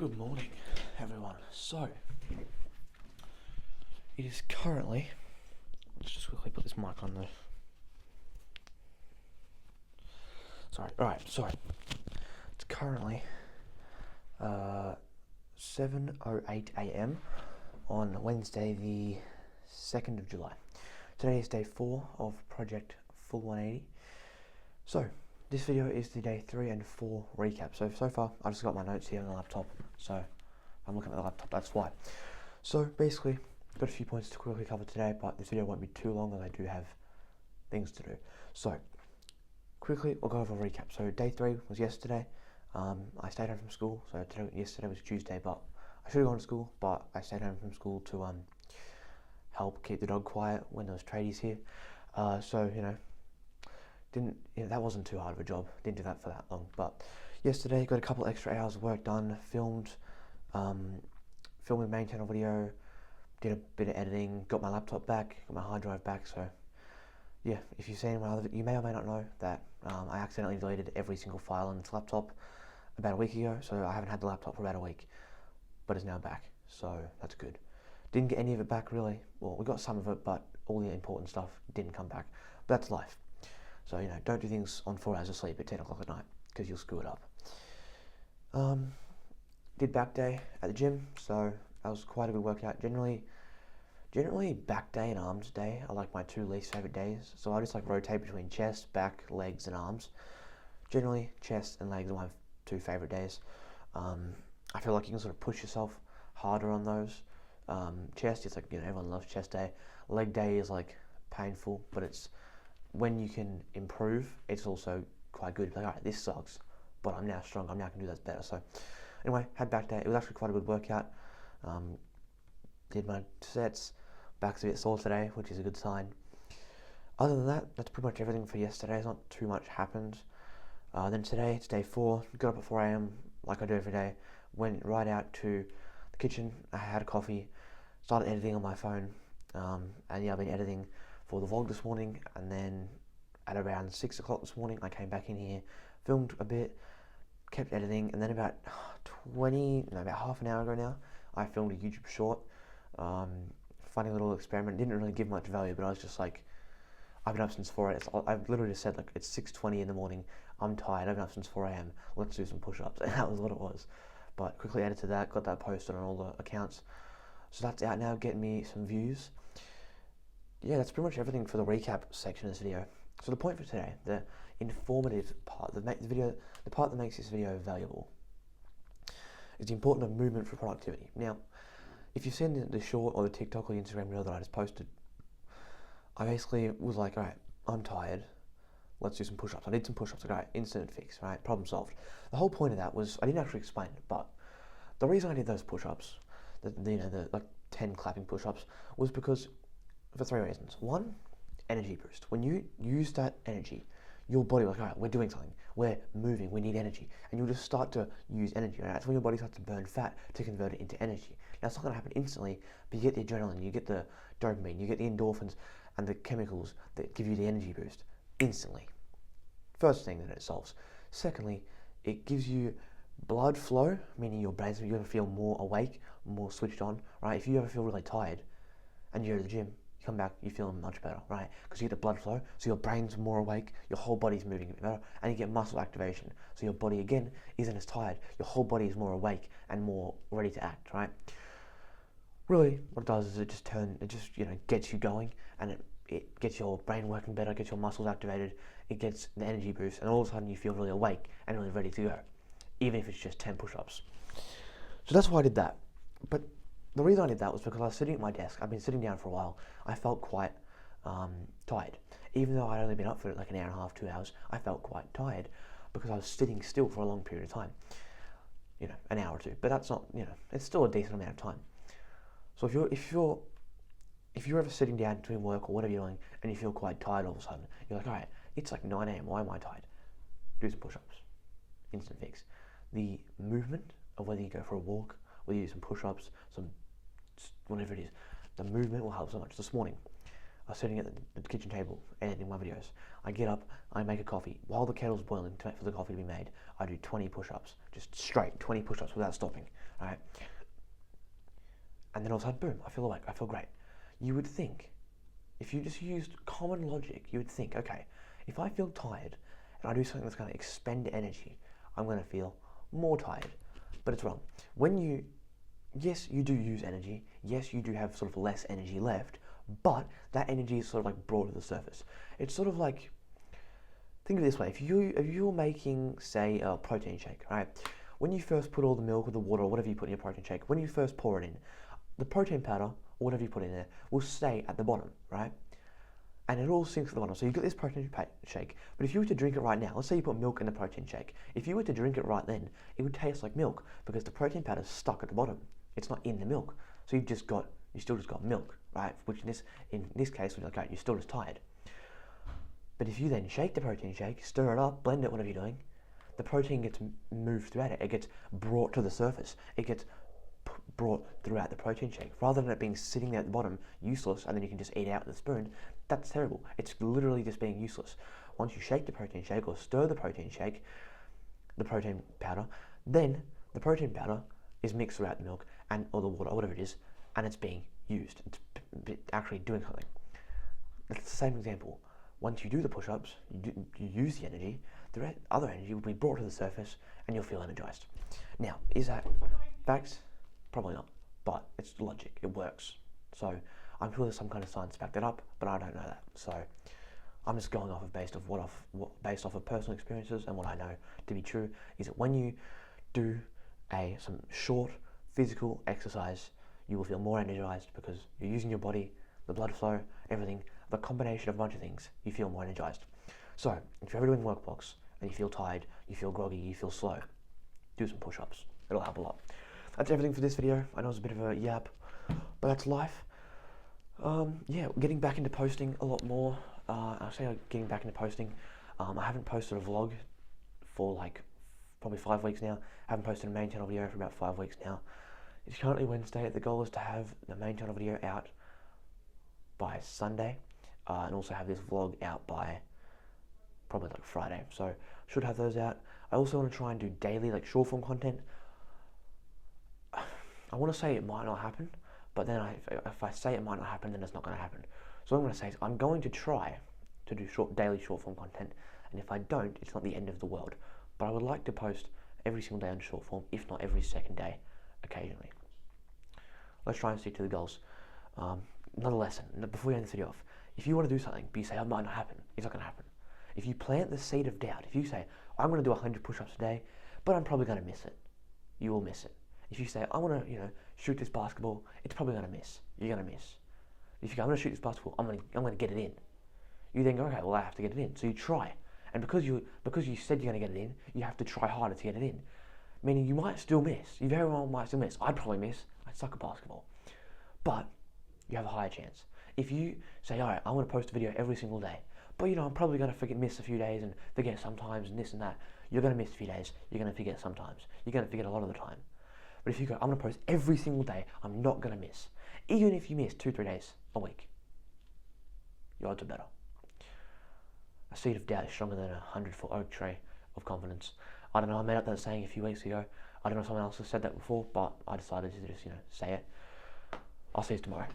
Good morning, everyone. So, it is currently. Let's just quickly put this mic on there. Sorry. It's currently 7:08 a.m. on Wednesday, the 2nd of July. Today is day 4 of Project Full 180. So, this video is the day 3 and 4 recap. So far, I just got my notes here on the laptop. So, I'm looking at the laptop, that's why. So, basically, got a few points to quickly cover today, but this video won't be too long as I do have things to do. So, quickly, we'll go over a recap. So, day 3 was yesterday. I stayed home from school. So, yesterday was Tuesday, but I should have gone to school, but I stayed home from school to help keep the dog quiet when there was tradies here. That wasn't too hard of a job. Didn't do that for that long. But yesterday, got a couple extra hours of work done. Filmed and main channel video. Did a bit of editing. Got my laptop back. Got my hard drive back. So yeah, if you've seen my other, you may or may not know that I accidentally deleted every single file on this laptop about a week ago. So I haven't had the laptop for about a week, but it's now back. So that's good. Didn't get any of it back really. Well, we got some of it, but all the important stuff didn't come back. But that's life. So, don't do things on 4 hours of sleep at 10 o'clock at night, because you'll screw it up. Did back day at the gym, so that was quite a good workout. Generally back day and arms day are like my two least favourite days. So I just rotate between chest, back, legs and arms. Generally, chest and legs are my two favourite days. I feel like you can sort of push yourself harder on those. Chest, it's everyone loves chest day. Leg day is painful, but it's when you can improve, it's also quite good. Alright, this sucks, but I'm now strong. I'm now can do that better. So anyway, had back day. It was actually quite a good workout. Did my sets. Back's a bit sore today, which is a good sign. Other than that, that's pretty much everything for yesterday. Not too much happened. Then today, it's day 4. Got up at 4 a.m. like I do every day. Went right out to the kitchen. I had a coffee. Started editing on my phone. And yeah, I've been editing for the vlog this morning, and then at around 6 o'clock this morning I came back in here, filmed a bit, kept editing, and then about half an hour ago now I filmed a YouTube short. Funny little experiment. Didn't really give much value, but I was just I've been up since 4 a.m. I've literally just said it's 6:20 in the morning, I'm tired, I've been up since 4 a.m, let's do some push-ups, and that was what it was. But quickly edited that, got that posted on all the accounts, so that's out now, getting me some views. Yeah, that's pretty much everything for the recap section of this video. So the point for today, the informative part, the part that makes this video valuable, is the importance of movement for productivity. Now, if you've seen the short or the TikTok or the Instagram reel that I just posted, I basically was like, alright, I'm tired, let's do some push-ups. I did some push-ups, alright, instant fix, right, problem solved. The whole point of that was, I didn't actually explain it, but the reason I did those push-ups, the 10 clapping push-ups, was because for 3 reasons. 1, energy boost. When you use that energy, your body will alright, we're doing something, we're moving, we need energy, and you'll just start to use energy. Right? That's when your body starts to burn fat to convert it into energy. Now it's not going to happen instantly, but you get the adrenaline, you get the dopamine, you get the endorphins and the chemicals that give you the energy boost instantly. First thing that it solves. Secondly, it gives you blood flow, meaning your brain's going to feel more awake, more switched on. Right? If you ever feel really tired and you're at the gym, come back, you feel much better, right? Because you get the blood flow, so your brain's more awake, your whole body's moving a bit better, and you get muscle activation. So your body, again, isn't as tired. Your whole body is more awake and more ready to act, right? Really, what it does is it just gets you going, and it gets your brain working better, gets your muscles activated, it gets the energy boost, and all of a sudden you feel really awake and really ready to go, even if it's just 10 push-ups. So that's why I did that. But the reason I did that was because I was sitting at my desk. I've been sitting down for a while. I felt quite tired. Even though I'd only been up for an hour and a half, 2 hours, I felt quite tired because I was sitting still for a long period of time. An hour or two. But that's not, it's still a decent amount of time. So if you're ever sitting down doing work or whatever you're doing and you feel quite tired all of a sudden, you're like, alright, it's 9 a.m, why am I tired? Do some push-ups. Instant fix. The movement of whether you go for a walk, whether you do some push-ups, some whatever it is, the movement will help so much. This morning, I was sitting at the kitchen table editing my videos. I get up, I make a coffee. While the kettle's boiling for the coffee to be made, I do 20 push-ups. Just straight 20 push-ups without stopping. All right? And then all of a sudden, boom, I feel awake. I feel great. You would think, if you just used common logic, you would think, okay, if I feel tired and I do something that's going to expend energy, I'm going to feel more tired. But it's wrong. Yes, you do use energy. Yes, you do have sort of less energy left, but that energy is sort of like brought to the surface. It's sort of like, think of it this way: if you're making, say, a protein shake, right? When you first put all the milk or the water or whatever you put in your protein shake, when you first pour it in, the protein powder or whatever you put in there will stay at the bottom, right? And it all sinks at the bottom. So you've got this protein shake, but if you were to drink it right now, let's say you put milk in the protein shake. If you were to drink it right then, it would taste like milk because the protein powder is stuck at the bottom. It's not in the milk. So you still just got milk, right? Which in this case, we're like, okay, you're still just tired. But if you then shake the protein shake, stir it up, blend it, whatever you're doing, the protein gets moved throughout it. It gets brought to the surface. It gets brought throughout the protein shake. Rather than it being sitting there at the bottom, useless, and then you can just eat out with a spoon, that's terrible. It's literally just being useless. Once you shake the protein shake or stir the protein shake, the protein powder, then the protein powder is mixed throughout the milk or the water or whatever it is, and it's being used. It's actually doing something. It's the same example. Once you do the push-ups, you use the energy, the other energy will be brought to the surface and you'll feel energized. Now, is that facts? Probably not, but it's logic. It works. So I'm sure there's some kind of science to back that up, but I don't know that. So I'm just going off of based off of personal experiences, and what I know to be true is that when you do some short physical exercise, you will feel more energized because you're using your body, the blood flow, everything, the combination of a bunch of things, you feel more energized. So if you're ever doing work blocks and you feel tired, you feel groggy, you feel slow, do some push-ups. It'll help a lot. That's everything for this video. I know it's a bit of a yap, but that's life. Yeah, getting back into posting a lot more. I say getting back into posting. I haven't posted a vlog for like probably 5 weeks now. I haven't posted a main channel video for about 5 weeks now. It's currently Wednesday. The goal is to have the main channel video out by Sunday, and also have this vlog out by probably like Friday. So should have those out. I also want to try and do daily like short form content. I want to say it might not happen, but then if I say it might not happen, then it's not going to happen. So what I'm going to say is I'm going to try to do daily short form content, and if I don't, it's not the end of the world. But I would like to post every single day on short form, if not every second day, occasionally. Let's try and stick to the goals. Another lesson, before we end this video off, if you want to do something, but you say, it might not happen, it's not going to happen. If you plant the seed of doubt, if you say, I'm going to do 100 push-ups a day, but I'm probably going to miss it, you will miss it. If you say, I want to, shoot this basketball, it's probably going to miss. You're going to miss. If you go, I'm going to shoot this basketball, I'm going to get it in. You then go, okay, well, I have to get it in. So you try. And because you said you're going to get it in, you have to try harder to get it in. Meaning you might still miss. You very well might still miss. I'd probably miss. I'd suck at basketball. But you have a higher chance. If you say, all right, I want to post a video every single day, but I'm probably going to miss a few days and forget sometimes and this and that. You're going to miss a few days. You're going to forget sometimes. You're going to forget a lot of the time. But if you go, I'm going to post every single day, I'm not going to miss. Even if you miss 2-3 days a week, your odds are better. A seed of doubt is stronger than 100-foot oak tree of confidence. I don't know, I made up that saying a few weeks ago. I don't know if someone else has said that before, but I decided to just, say it. I'll see you tomorrow.